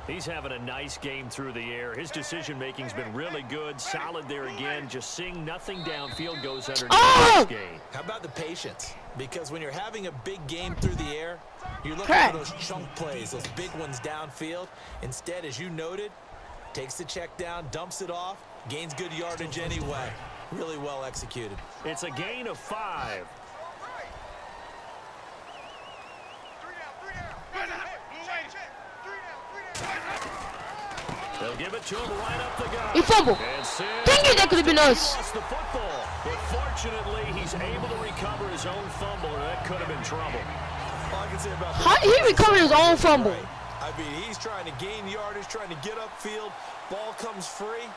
He's having a nice game through the air. His decision-making's been really good, solid there again. Just seeing nothing downfield goes underneath this game. How about the patience? Because when you're having a big game through the air, you're looking for those chunk plays, those big ones downfield. Instead, as you noted, takes the check down, dumps it off, gains good yardage anyway. Really well executed. It's a gain of 5. They'll They'll give it to him right up the gut. He fumbled. And Dang it, that could have been us. Lost the football, but fortunately, he's able to recover his own fumble, or that could have been trouble. All I can say about How he recovered his own fumble? right. I mean, he's trying to gain yardage, trying to get upfield. Ball comes free.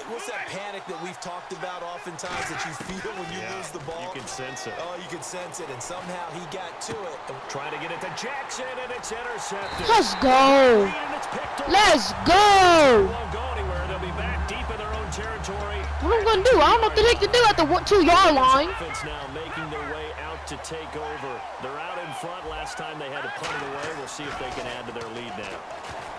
What's that panic that we've talked about oftentimes that you feel when you lose the ball? You can sense it. Oh, you can sense it, and somehow he got to it. Trying to get it to Jackson, and it's intercepted. Let's go. And it's picked up. Let's go. They won't go anywhere. They'll be back deep in their own territory. What am I going to do? I don't know what the heck to do at the 2-yard line. Offense now making their way out to take over. They're out in front. Last time they had to punt it away. We'll see if they can add to their lead now.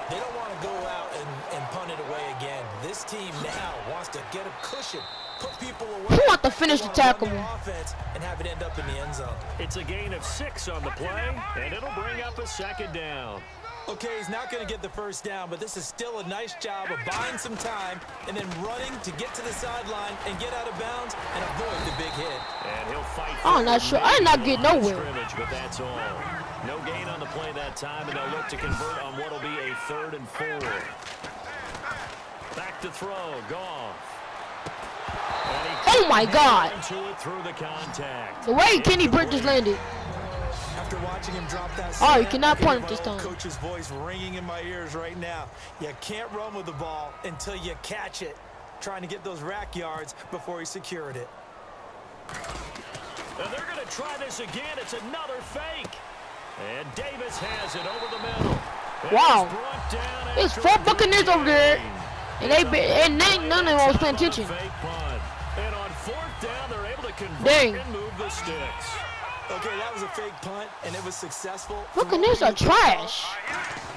They don't want to go out and punt it away again. This team now wants to get a cushion, put people away. Who wants to finish the tackle? Offense and have it end up in the end zone. It's a gain of 6 on the play, and it'll bring up a second down. Okay, he's not going to get the first down, but this is still a nice job of buying some time and then running to get to the sideline and get out of bounds and avoid the big hit. And he'll fight. I'm not sure. I did not get nowhere. Scrimmage, but that's all. No gain on the play that time, and they'll look to convert on what will be a 3rd and 4. Back to throw, Goff. Oh my God! To it through the contact. The way Kenny Britt just landed. After watching him drop that Oh, you snap, cannot I can punt hear it this my old time. Coach's voice ringing in my ears right now. You can't run with the ball until you catch it. Trying to get those rack yards before he secured it. And they're going to try this again. It's another fake. And Davis has it over the middle. Wow. There's There's 4 Buccaneers over there. And none of them was paying attention. And on 4th down, they're able to convert Dang. and move the sticks. Okay, that was a fake punt, and it was successful. Buccaneers are trash.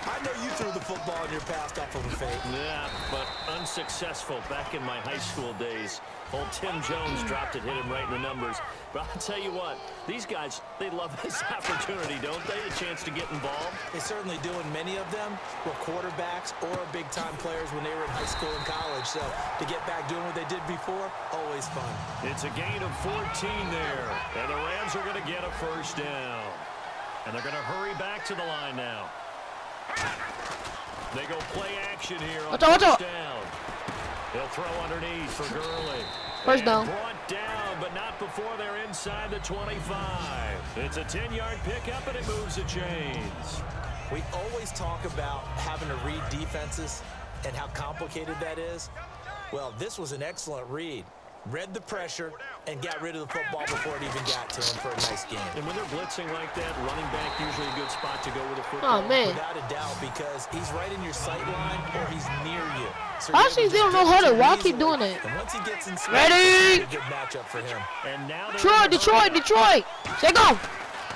I know you threw the football in your pass off of a fake. Yeah, but unsuccessful back in my high school days. Old Tim Jones dropped it, hit him right in the numbers. But I'll tell you what, these guys, they love this opportunity, don't they? A chance to get involved. They certainly do, and many of them were quarterbacks or big-time players when they were in high school and college. So to get back doing what they did before, always fun. It's a gain of 14 there, and the Rams are going to get a 1st down. And they're going to hurry back to the line now. They go play action here on Watch out, watch out. 1st down. They'll throw underneath for Gurley. 1st down. Brought down, but not before they're inside the 25. It's a 10-yard pickup, and it moves the chains. We always talk about having to read defenses and how complicated that is. Well, this was an excellent read. Read the pressure and got rid of the football before it even got to him for a nice game. And when they're blitzing like that, running back usually a good spot to go with the football. Oh, man. Without a doubt, because he's right in your sight line or he's near you. So Honestly, they don't know how to. Why keep doing it? And once he gets in space, Ready? it's a good matchup for him. And now Detroit. Take off.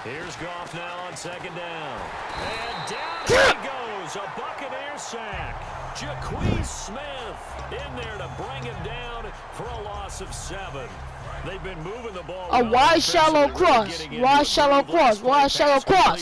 Here's Goff now on 2nd down. And down he goes. A Buccaneer sack. Jaquez Smith in there to bring him down for a loss of 7. They've been moving the ball. A wide shallow cross. Wide shallow cross. Wide shallow cross.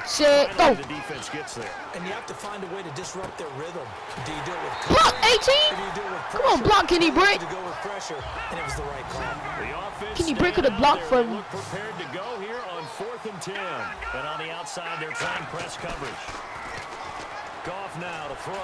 Set, go. The defense gets there. And you have to find a way to disrupt their rhythm. Do you do it with Block, coverage? 18. Or do you do it with Come on, pressure? block, Kenny Britt. To go with pressure, and it was the right call. The offense Kenny Britt could have staying blocked out for there. him. Look prepared to go here on 4th and 10. And on the outside, they're playing press coverage. Goff now to throw.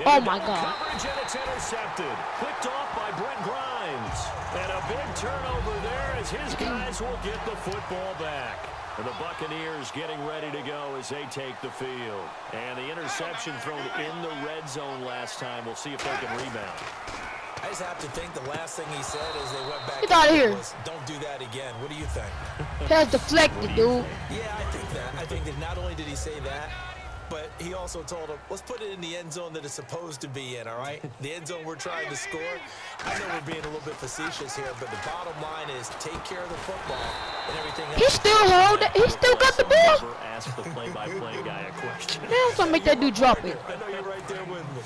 Oh my God. Coverage, and it's intercepted. Picked off by Brent Grimes. And a big turnover there as his guys will get the football back. And the Buccaneers getting ready to go as they take the field. And the interception thrown in the red zone last time. We'll see if they can rebound. I just have to think the last thing he said as they went back Get out of here. was, don't do that again. What do you think? Pass deflected, dude. Yeah, I think that. I think that not only did he say that, but he also told him, let's put it in the end zone that it's supposed to be in, all right? The end zone we're trying to score. I know we're being a little bit facetious here, but the bottom line is take care of the football and everything else. He still got the ball. Ask the play-by-play guy a question. Man, I'm trying to make that dude drop it. I know you're right there with me.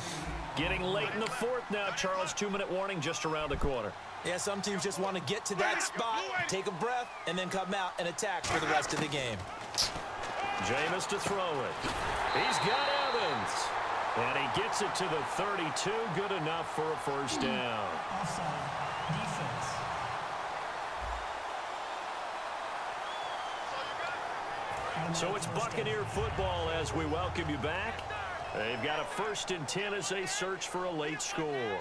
Getting late in the 4th now, Charles. 2-minute warning just around the corner. Yeah, some teams just want to get to that spot, take a breath, and then come out and attack for the rest of the game. Jameis to throw it. He's got Evans. And he gets it to the 32. Good enough for a 1st down. Offside. Defense. So it's Buccaneer football as we welcome you back. They've got a 1st and 10 as they search for a late score.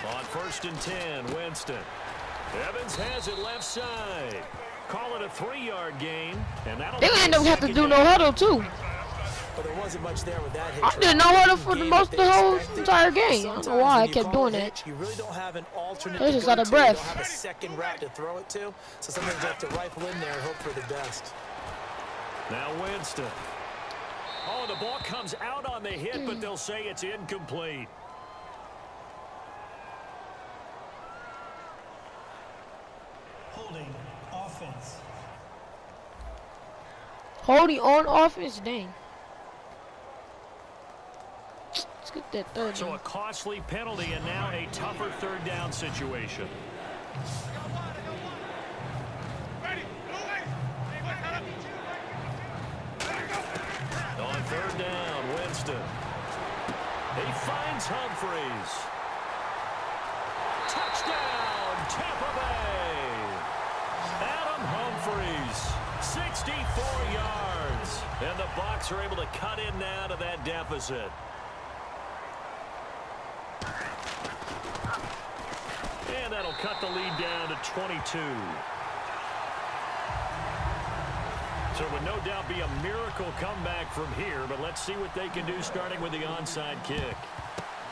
On 1st and 10, Winston. Evans has it left side. Call it a 3-yard gain. And that'll They end up having to do no huddle too. But there wasn't much there with that hit. I did no huddle for the whole entire game. I don't know why I kept doing that. You really don't have an alternate. They're just out of You breath. don't have a second route to throw it to, so sometimes you have to rifle in there and hope for the best. Now Winston. Oh, the ball comes out on the hit, but they'll say it's incomplete. Holding offense. Holding on offense, dang. Let's get that third So down. a costly penalty and now a tougher 3rd down situation. On 3rd down, Winston. He finds Humphreys. Touchdown, Tampa Bay. Adam Humphreys, 64 yards. And the Bucs are able to cut in now to that deficit. And that'll cut the lead down to 22. So it would no doubt be a miracle comeback from here, but let's see what they can do starting with the onside kick.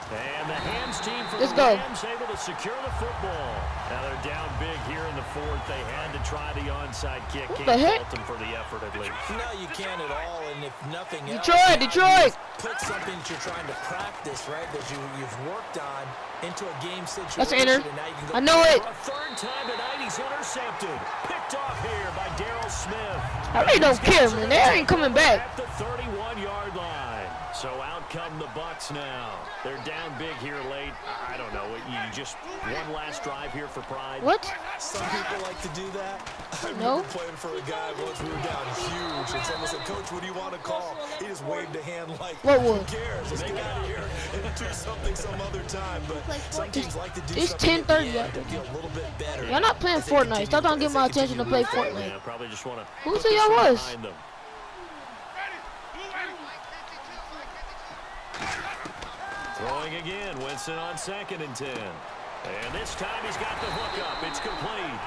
And the hands team for the Rams able to secure the football. Now they're down big here in the 4th. They had to try the onside kick. Can't fault them for the effort at least. No, you can't at all, and if nothing else, Detroit! put something that you're trying to practice, right, that you've worked on into a game situation. That's an enter. And now you can go I know it. For a 3rd time tonight, he's intercepted. Picked off here by Darryl Smith. I really don't care, man. They ain't coming back. At the 31-yard line. So out come the Bucs now. They're down big here late. I don't know. You just one last drive here for pride. What? Some people like to do that. I No. remember playing for a guy once we were down huge, and someone said, "Coach, what do you want to call?" He just waved a hand like, What "Who would? cares? Let's get out of here and do something some other time." But some teams like to do It's something 10:30 at the end to feel a little bit better. Y'all not playing Fortnite. Stop trying to get my attention to play Fortnite. Yeah, probably just want to. Who said y'all was? Throwing again, Winston on 2nd and 10. And this time he's got the hook up. It's complete.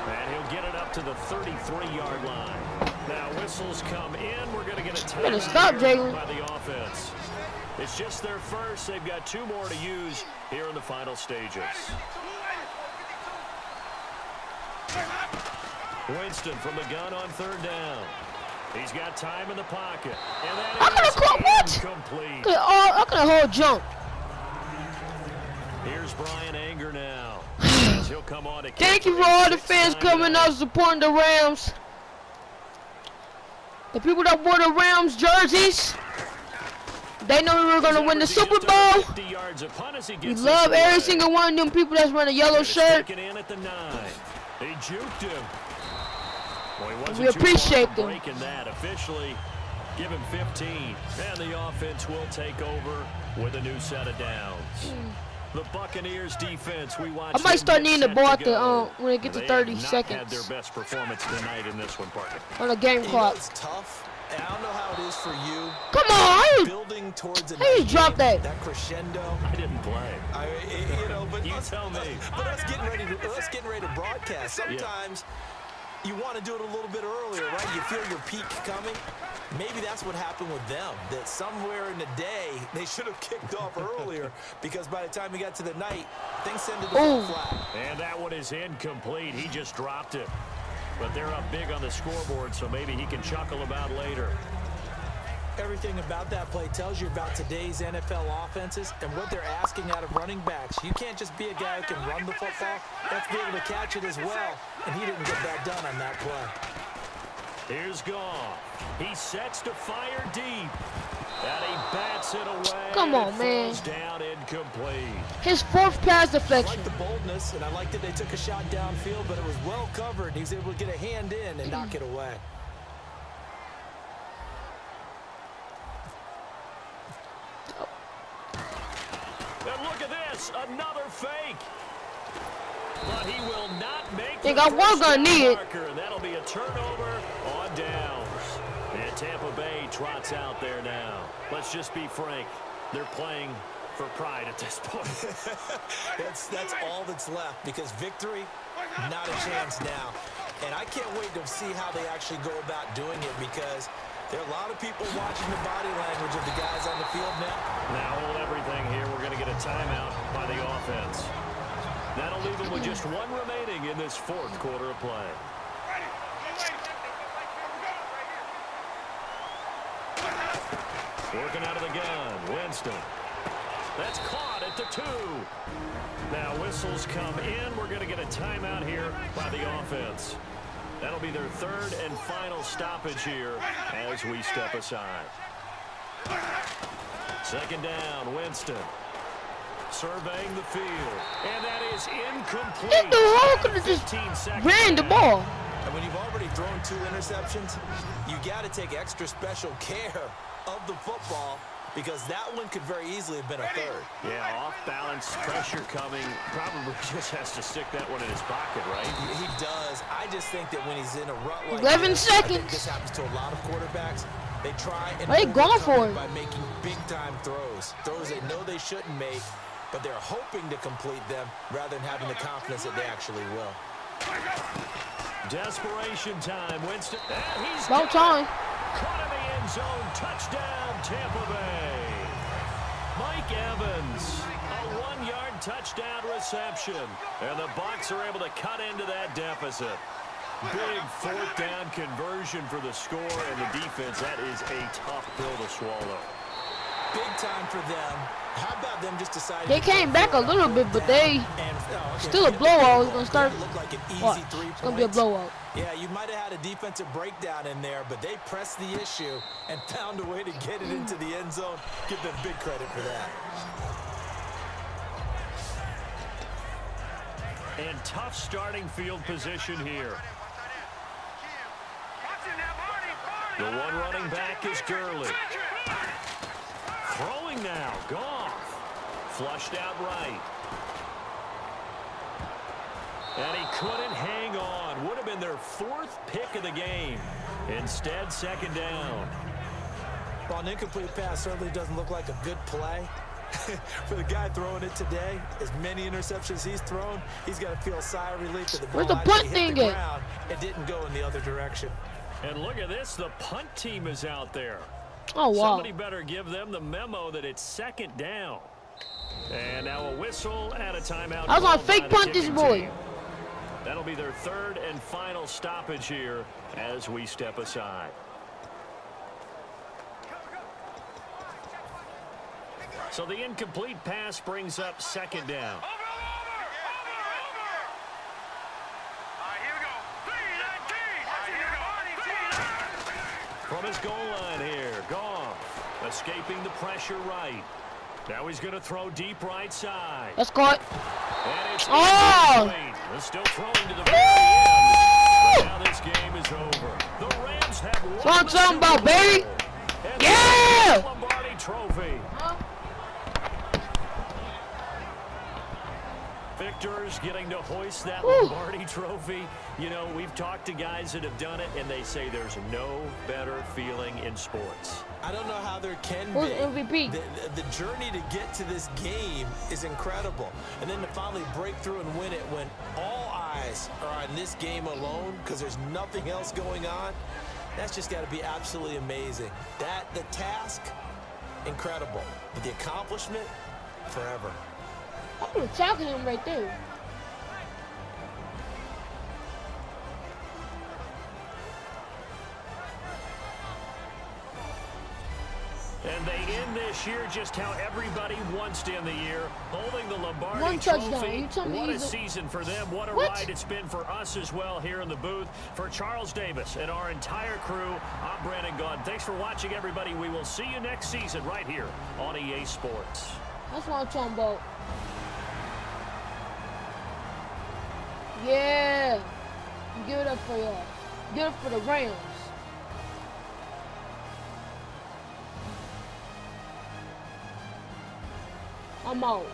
And he'll get it up to the 33-yard line. Now whistles come in. We're going to get a Better stop, timeout Jalen. by the offense. It's just their first. They've got 2 more to use here in the final stages. Winston from the gun on 3rd down. He's got time in the pocket. And that I could have caught what? incomplete. I could have whole jump. Here's Brian Anger now. He'll come on to Thank you for all the fans coming out supporting the Rams. The people that wore the Rams jerseys, they know we were going to win the Super Bowl. We love every single one of them people that's wearing a yellow shirt. In at the 9. He juked him. Well, he wasn't We appreciate too far from them. breaking that. Officially, give him 15. And the offense will take over with a new set of downs. The Buccaneers defense, we watched. I might start needing the ball at the go. when it gets to They 30 have not seconds had their best performance tonight in this one, Parker. on the game You know, clock. it's tough, and I don't know how it is for you. Come on, Building towards a how you nice drop game, that? crescendo. I didn't play. You know, but You tell me. But us getting ready to broadcast. Sometimes you want to do it a little bit earlier, right? You feel your peak coming. Maybe that's what happened with them, that somewhere in the day they should have kicked off earlier because by the time we got to the night, things tended to fall flat. And that one is incomplete. He just dropped it. But they're up big on the scoreboard, so maybe he can chuckle about later. Everything about that play tells you about today's NFL offenses and what they're asking out of running backs. You can't just be a guy who can run the football. You have to be able to catch it as well, and he didn't get that done on that play. Here's Goff. He sets to fire deep. And he bats it away. Come on, It man. falls down incomplete. His 4th pass I deflection. like the boldness, and I like that they took a shot downfield, but it was well covered. He was able to get a hand in and knock it away. And look at this, another fake. But he will not make Think the I was first gonna down need it. marker. That'll be a turnover on down. trots out there now. Let's just be frank. They're playing for pride at this point. That's all that's left, because victory, not a chance now. And I can't wait to see how they actually go about doing it, because there are a lot of people watching the body language of the guys on the field now. Now hold everything here. We're going to get a timeout by the offense. That'll leave them with just one remaining in this fourth quarter of play. Working out of the gun, Winston. That's caught at the 2. Now whistles come in. We're going to get a timeout here by the offense. That'll be their third and final stoppage here as we step aside. Second down, Winston. Surveying the field. And that is incomplete. If the Hawk could have just ran the ball. And when you've already thrown 2 interceptions, you got to take extra special care of the football, because that one could very easily have been a third. Yeah, off balance, pressure coming. Probably just has to stick that one in his pocket, right? He does. I just think that when he's in a rut like 11 this, I think seconds. this happens to a lot of quarterbacks. They try and They going for it by making big-time throws they know they shouldn't make, but they're hoping to complete them rather than having the confidence that they actually will. Desperation time. Winston. He's About time. caught in the end zone. Touchdown, Tampa Bay. Mike Evans, a 1-yard touchdown reception. And the Bucs are able to cut into that deficit. Big fourth down conversion for the score, and the defense, that is a tough pill to swallow. Big time for them. How about them just deciding They came back a little bit, but they still a blowout. It's gonna start. Like an easy What? 3 It's gonna be a points. blowout. Yeah, you might have had a defensive breakdown in there, but they pressed the issue and found a way to get it into the end zone. Give them big credit for that. And tough starting field position here. The one running back is Gurley. Throwing now, Goff. Flushed out right. And he couldn't hang on. Would have been their 4th pick of the game. Instead, second down. Well, an incomplete pass certainly doesn't look like a good play. For the guy throwing it today, as many interceptions he's thrown, he's got to feel a sigh of relief that the ball Where's the actually punt hit thing the at? ground and didn't go in the other direction. And look at this. The punt team is out there. Oh, wow. Somebody better give them the memo that it's second down. And now a whistle and a timeout. I was gonna called by fake the punt this kicking boy. team. That'll be their third and final stoppage here as we step aside. So the incomplete pass brings up second down. From his goal line here, Goff escaping the pressure right. Now he's going to throw deep right side. That's caught. And it's Oh! incomplete. They're still throwing to the very end. But now this game is over. The Rams have won That's what I'm the talking about, Super Bowl. baby. And Yeah! the Lombardi Trophy. Victors getting to hoist that Whew. Lombardi Trophy. You know, we've talked to guys that have done it, and they say there's no better feeling in sports. I don't know how there can Who's be. MVP? The journey to get to this game is incredible. And then to finally break through and win it when all eyes are on this game alone because there's nothing else going on, that's just got to be absolutely amazing. The task, incredible. But the accomplishment, forever. I would have tackled him right there. And they end this year just how everybody wants to end the year, holding the Lombardi One touchdown. Trophy. You tell me What a he's a- season for them. What a What? ride it's been for us as well here in the booth. For Charles Davis and our entire crew, I'm Brandon Gaudin. Thanks for watching, everybody. We will see you next season right here on EA Sports. That's what I'm talking about. Yeah. Give it up for y'all. Give it up for the Rams. I'm out.